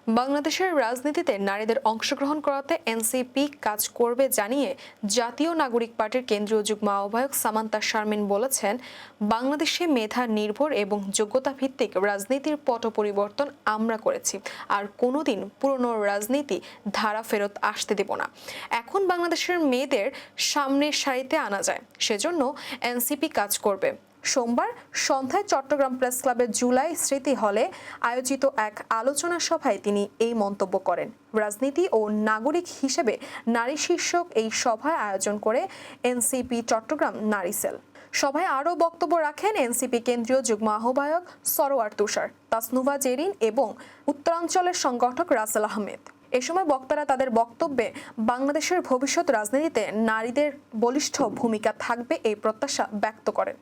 বাংলাদেশের রাজনীতিতে নারীদের অংশগ্রহণ করাতে এনসিপি কাজ করবে জানিয়ে জাতীয় নাগরিক পার্টির কেন্দ্রীয় যুগ্ম আহ্বায়ক সামান্তা শারমিন বলেছেন, বাংলাদেশে মেধা নির্ভর এবং যোগ্যতা ভিত্তিক রাজনীতির পট পরিবর্তন আমরা করেছি, আর কোনোদিন পুরনো রাজনীতি ধারা ফেরত আসতে দেব না। এখন বাংলাদেশের মেয়েদের সামনের সারিতে আনা যায়, সেজন্য এনসিপি কাজ করবে। সোমবার সন্ধ্যায় চট্টগ্রাম প্রেস ক্লাবের জুলাই স্মৃতি হলে আয়োজিত এক আলোচনা সভায় তিনি এই মন্তব্য করেন। রাজনীতি ও নাগরিক হিসেবে নারী শীর্ষক এই সভায় আয়োজন করে এনসিপি চট্টগ্রাম নারী সেল। সভায় আরও বক্তব্য রাখেন এনসিপি কেন্দ্রীয় যুগ্ম আহ্বায়ক সরোয়ার তুষার, তাসনুভা জেরিন এবং উত্তরাঞ্চলের সংগঠক রাসেল আহমেদ। এ সময় বক্তারা তাদের বক্তব্যে বাংলাদেশের ভবিষ্যৎ রাজনীতিতে নারীদের বলিষ্ঠ ভূমিকা থাকবে এই প্রত্যাশা ব্যক্ত করেন।